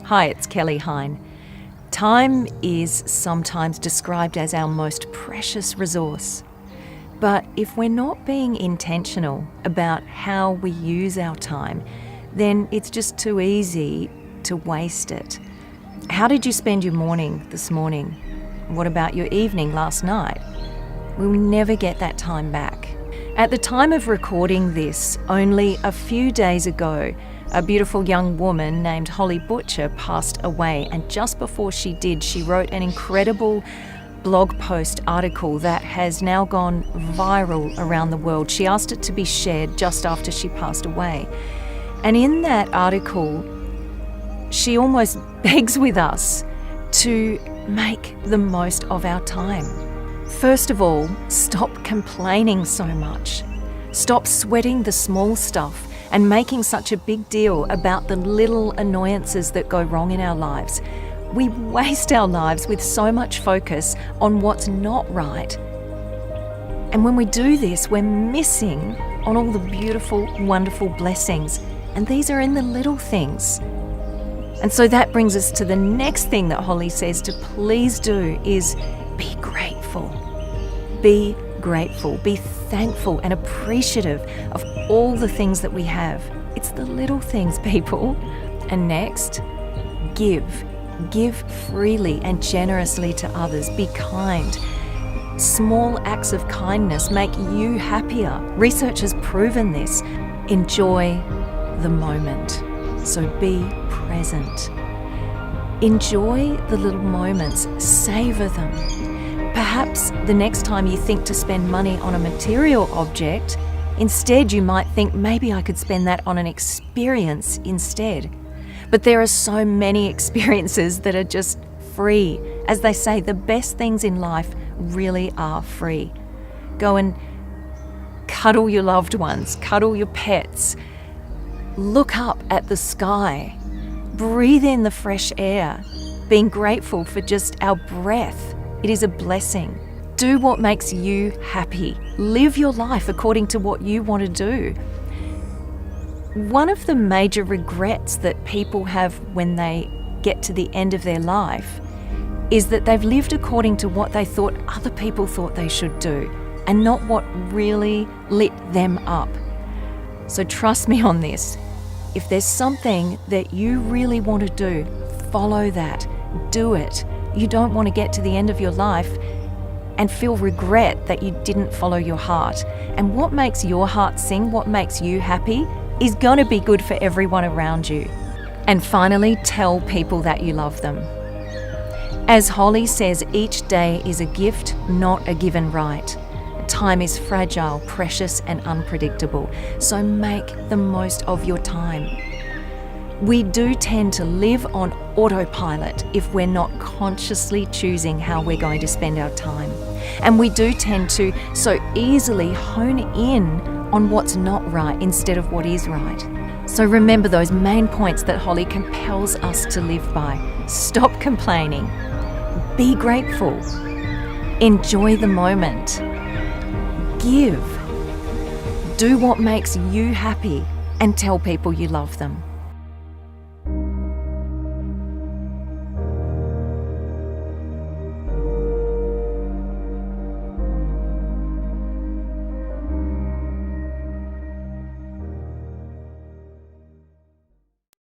Hi, it's Kelly Hine. Time is sometimes described as our most precious resource. But if we're not being intentional about how we use our time, then it's just too easy to waste it. How did you spend your morning this morning? What about your evening last night? We will never get that time back. At the time of recording this, only a few days ago, a beautiful young woman named Holly Butcher passed away, and just before she did, she wrote an incredible blog post article that has now gone viral around the world. She asked it to be shared just after she passed away. And in that article, she almost begs with us to make the most of our time. First of all, stop complaining so much. Stop sweating the small stuff and making such a big deal about the little annoyances that go wrong in our lives. We waste our lives with so much focus on what's not right. And when we do this, we're missing on all the beautiful, wonderful blessings. And these are in the little things. And so that brings us to the next thing that Holly says to please do is be grateful. Be grateful. Be thankful and appreciative of all the things that we have. It's the little things, people. And next, give. Give freely and generously to others. Be kind. Small acts of kindness make you happier. Research has proven this. Enjoy the moment. So be present. Enjoy the little moments. Savor them. Perhaps the next time you think to spend money on a material object, instead you might think maybe I could spend that on an experience instead. But there are so many experiences that are just free. As they say, the best things in life really are free. Go and cuddle your loved ones, cuddle your pets, look up at the sky, breathe in the fresh air, being grateful for just our breath. It is a blessing. Do what makes you happy. Live your life according to what you want to do. One of the major regrets that people have when they get to the end of their life is that they've lived according to what they thought other people thought they should do and not what really lit them up. So trust me on this. If there's something that you really want to do, follow that. Do it. You don't want to get to the end of your life and feel regret that you didn't follow your heart. And what makes your heart sing, what makes you happy, is going to be good for everyone around you. And finally, tell people that you love them. As Holly says, each day is a gift, not a given right. Time is fragile, precious, and unpredictable. So make the most of your time. We do tend to live on autopilot if we're not consciously choosing how we're going to spend our time. And we do tend to so easily hone in on what's not right instead of what is right. So remember those main points that Holly compels us to live by. Stop complaining. Be grateful. Enjoy the moment. Give. Do what makes you happy and tell people you love them.